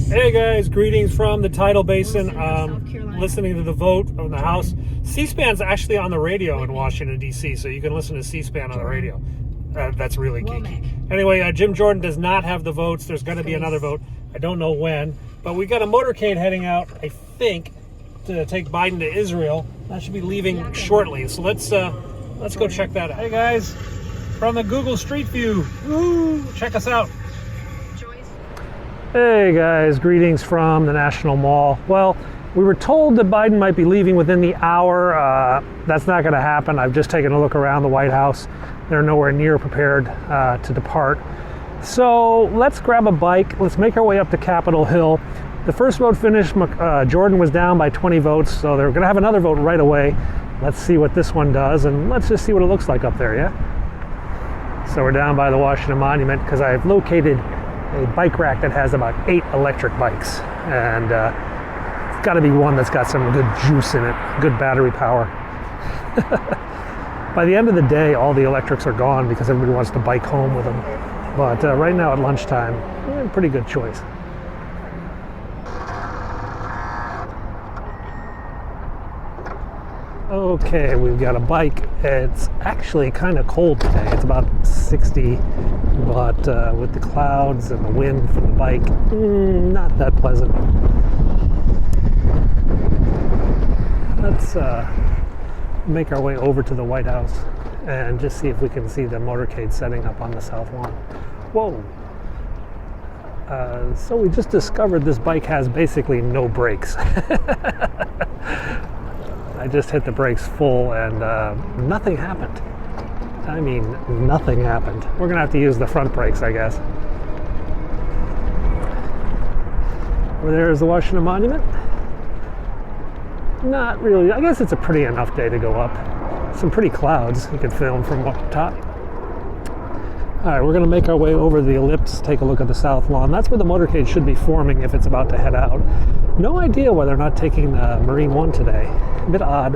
Hey guys, greetings from the Tidal Basin. Listening to the vote on the House. C-SPAN's actually on the radio in Washington, D.C., so you can listen to C-SPAN on the radio. That's really geeky. Anyway, Jim Jordan does not have the votes. There's going to be another vote. I don't know when, but we got a motorcade heading out, I think, to take Biden to Israel. That should be leaving shortly, so let's go check that out. Hey guys, from the Google Street View. Woo! Check us out. Hey guys, greetings from the National Mall. Well, we were told that Biden might be leaving within the hour. That's not going to happen. I've just taken a look around the White House. They're nowhere near prepared to depart. So let's grab a bike. Let's make our way up to Capitol Hill. The first vote finished. Jordan was down by 20 votes, so they're going to have another vote right away. Let's see what this one does, and let's just see what it looks like up there, yeah? So we're down by the Washington Monument because I've located a bike rack that has about 8 electric bikes, and it's got to be one that's got some good juice in it, good battery power. By the end of the day, all the electrics are gone because everybody wants to bike home with them. But right now at lunchtime, pretty good choice. Okay, we've got a bike. It's actually kind of cold today. It's about 60, but with the clouds and the wind from the bike, not that pleasant. Let's make our way over to the White House and just see if we can see the motorcade setting up on the South Lawn. Whoa! So we just discovered this bike has basically no brakes. I just hit the brakes full and nothing happened. I mean, nothing happened. We're gonna have to use the front brakes, I guess. Over there is the Washington Monument. Not really. I guess it's a pretty enough day to go up. Some pretty clouds you can film from up top. All right, we're gonna make our way over the ellipse, take a look at the South Lawn. That's where the motorcade should be forming if it's about to head out. No idea why they're not taking the Marine One today. A bit odd.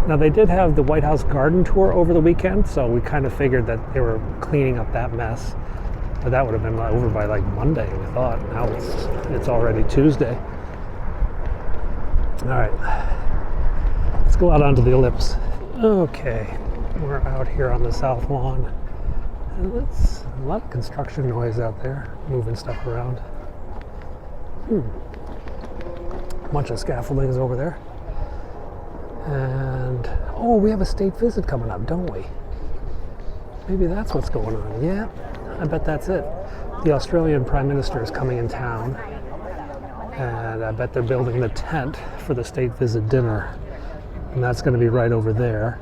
Now they did have the White House garden tour over the weekend, so we kind of figured that they were cleaning up that mess. But that would have been over by like Monday, we thought. Now it's already Tuesday. All right, let's go out onto the ellipse. Okay, we're out here on the South Lawn. And it's a lot of construction noise out there, moving stuff around. A bunch of scaffoldings over there. And, oh, we have a state visit coming up, don't we? Maybe that's what's going on. Yeah, I bet that's it. The Australian Prime Minister is coming in town, and I bet they're building the tent for the state visit dinner. And that's going to be right over there.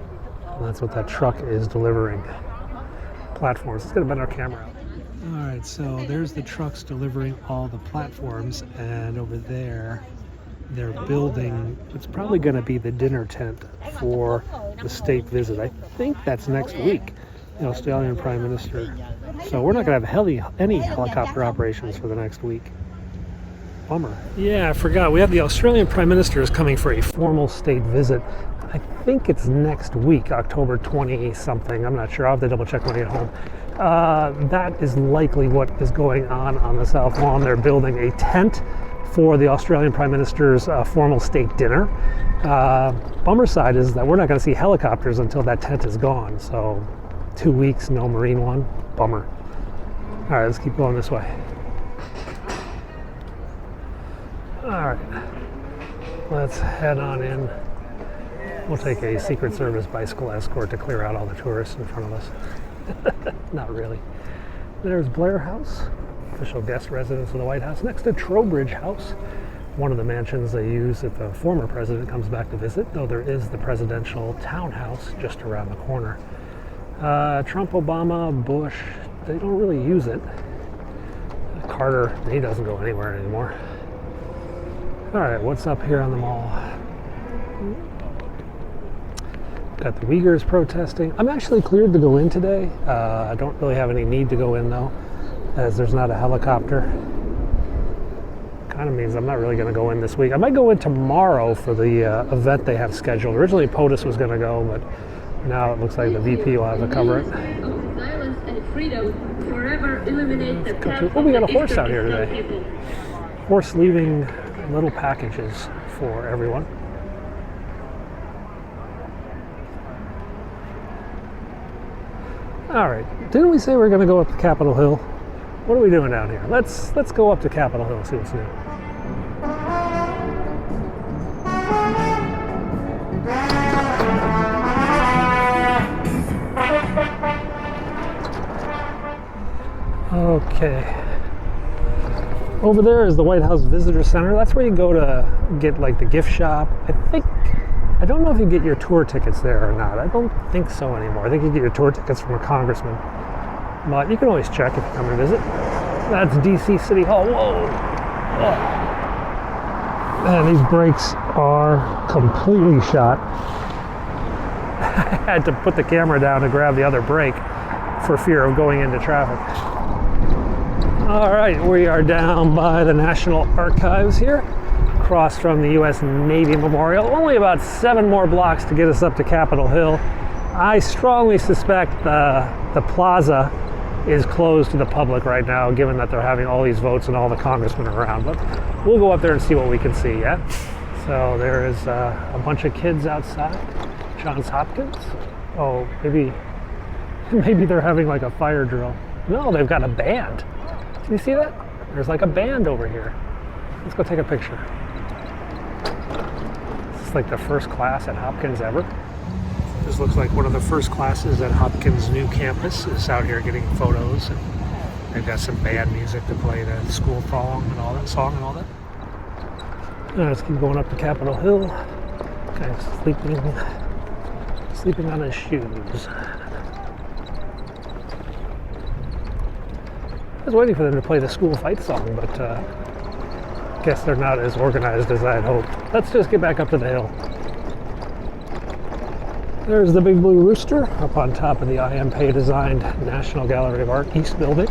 And that's what that truck is delivering. Platforms. Let's get a better camera out. All right, so there's the trucks delivering all the platforms, and over there they're building, it's probably going to be the dinner tent for the state visit. I think that's next week, the Australian Prime Minister. So we're not going to have any helicopter operations for the next week. Bummer. Yeah, I forgot. We have the Australian Prime Minister is coming for a formal state visit. I think it's next week, October 20-something. I'm not sure. I'll have to double check when I get home. That is likely what is going on the South Lawn. They're building a tent for the Australian Prime Minister's formal state dinner. Bummer side is that we're not going to see helicopters until that tent is gone. So 2 weeks, no Marine One. Bummer. All right, let's keep going this way. All right, let's head on in. We'll take a Secret Service bicycle escort to clear out all the tourists in front of us. Not really. There's Blair House, official guest residence of the White House, next to Trowbridge House, one of the mansions they use if the former president comes back to visit, though there is the presidential townhouse just around the corner. Trump, Obama, Bush, they don't really use it. Carter, he doesn't go anywhere anymore. All right, what's up here on the mall? Got the Uyghurs protesting. I'm actually cleared to go in today. I don't really have any need to go in though, as there's not a helicopter. Kind of means I'm not really going to go in this week. I might go in tomorrow for the event they have scheduled. Originally POTUS was going to go, but now it looks like the VP will have to cover it. Silence and freedom forever. However, eliminate the path Oh, we got a of horse extra out here physical today. people. Horse leaving little packages for everyone. All right, didn't we say we're going to go up to Capitol Hill? What are we doing down here? Let's go up to Capitol Hill, see what's new. Okay. Over there is the White House Visitor Center. That's where you go to get like the gift shop. I don't know if you get your tour tickets there or not. I don't think so anymore. I think you get your tour tickets from a congressman. But you can always check if you come and visit. That's DC City Hall. Whoa! Oh. Man, these brakes are completely shot. I had to put the camera down to grab the other brake for fear of going into traffic. All right, we are down by the National Archives here, across from the U.S. Navy Memorial. Only about 7 more blocks to get us up to Capitol Hill. I strongly suspect the plaza is closed to the public right now, given that they're having all these votes and all the congressmen are around. But we'll go up there and see what we can see, yeah? So there is a bunch of kids outside. Johns Hopkins? Oh, maybe they're having like a fire drill. No, they've got a band. Do you see that? There's like a band over here. Let's go take a picture. This is like the first class at Hopkins ever. This looks like one of the first classes at Hopkins' new campus is out here getting photos. And they've got some band music to play the school song and all that. Let's keep going up to Capitol Hill. Guy's sleeping on his shoes. I was waiting for them to play the school fight song, but guess they're not as organized as I had hoped. Let's just get back up to the hill. There's the Big Blue Rooster up on top of the IMP designed National Gallery of Art East building.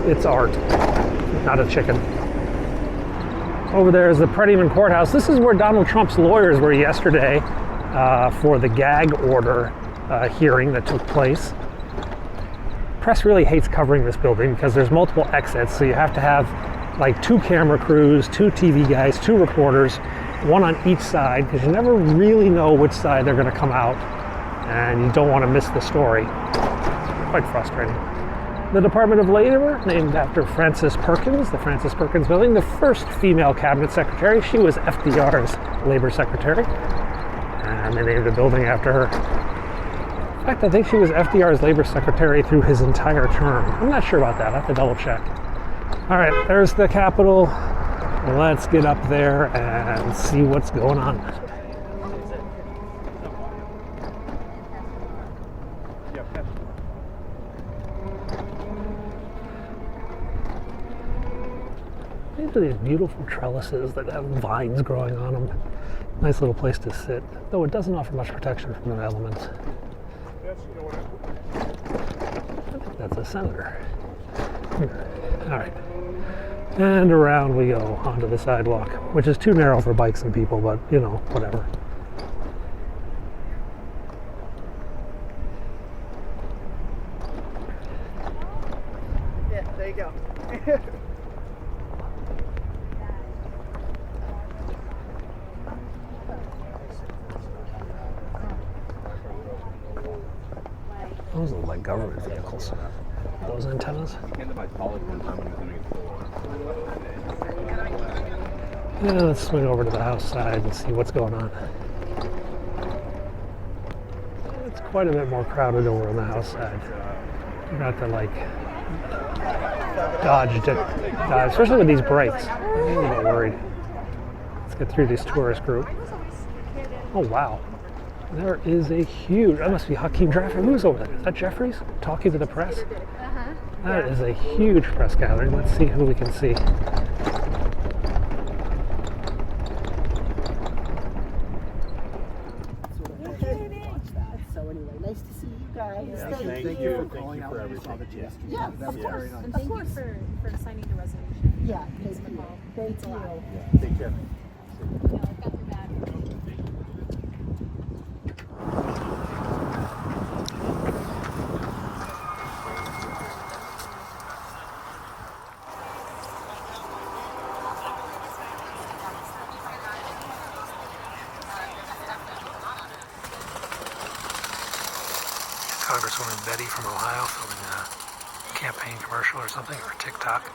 It's art, not a chicken. Over there is the Prettyman Courthouse. This is where Donald Trump's lawyers were yesterday for the gag order hearing that took place. Press really hates covering this building because there's multiple exits, so you have to have like 2 camera crews, 2 TV guys, 2 reporters, 1 on each side, because you never really know which side they're going to come out, and you don't want to miss the story. It's quite frustrating. The Department of Labor, named after Frances Perkins, the Frances Perkins Building, the first female cabinet secretary. She was FDR's labor secretary, and they named the building after her. In fact, I think she was FDR's labor secretary through his entire term. I'm not sure about that. I have to double check. All right, there's the Capitol. Let's get up there and see what's going on. These are these beautiful trellises that have vines growing on them. Nice little place to sit, though it doesn't offer much protection from the elements. I think that's a senator. All right. And around we go onto the sidewalk, which is too narrow for bikes and people, but you know, whatever. Yeah, there you go. Those look like government vehicles. Those antennas. Yeah, let's swing over to the house side and see what's going on. It's quite a bit more crowded over on the house side. You have to like dodge, especially with these brakes. I'm a little bit worried. Let's get through this tourist group. Oh wow. There is a huge, that must be Hakeem Jeffries. Who's over there? Is that Jeffries talking to the press? Uh-huh. That is a huge press gathering. Let's see who we can see. So anyway, nice to see you guys. Yeah, Thank you for calling out for everything. Yeah, of course. And thank you for signing the resolution. Yeah, thank you. Thank you. Yeah, take care. I've got the bag. Betty from Ohio filming a campaign commercial or something, or TikTok.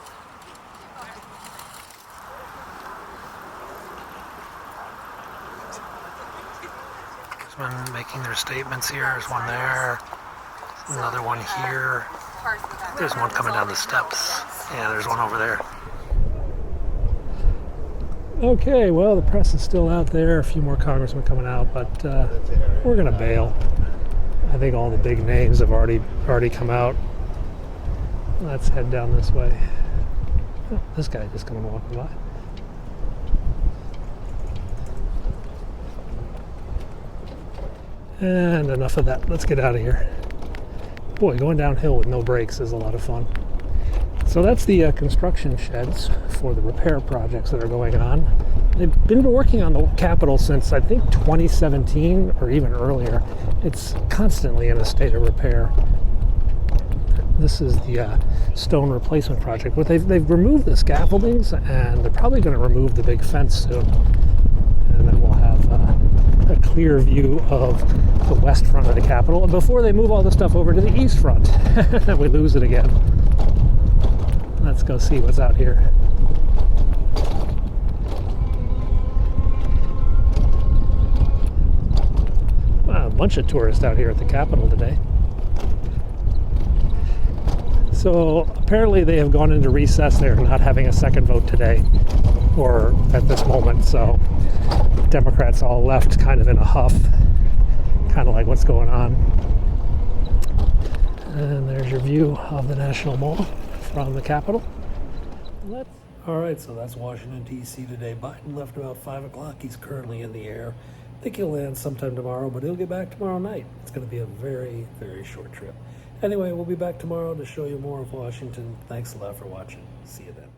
Congressmen making their statements here. There's one there. Another one here. There's one coming down the steps. Yeah, there's one over there. Okay, well, the press is still out there. A few more congressmen coming out, but we're going to bail. I think all the big names have already come out. Let's head down this way. Oh, this guy just coming walking by. And enough of that. Let's get out of here. Boy, going downhill with no brakes is a lot of fun. So that's the construction sheds for the repair projects that are going on. They've been working on the Capitol since, I think, 2017 or even earlier. It's constantly in a state of repair. This is the stone replacement project. But they've removed the scaffoldings, and they're probably going to remove the big fence soon. And then we'll have a clear view of the west front of the Capitol before they move all the stuff over to the east front. Then we lose it again. Let's go see what's out here. Wow, a bunch of tourists out here at the Capitol today. So apparently they have gone into recess. They're not having a second vote today, or at this moment. So Democrats all left kind of in a huff, kind of like what's going on. And there's your view of the National Mall from the Capitol. All right, so that's Washington, D.C. today. Biden left about 5 o'clock. He's currently in the air. I think he'll land sometime tomorrow, but he'll get back tomorrow night. It's going to be a very, very short trip. Anyway, we'll be back tomorrow to show you more of Washington. Thanks a lot for watching. See you then.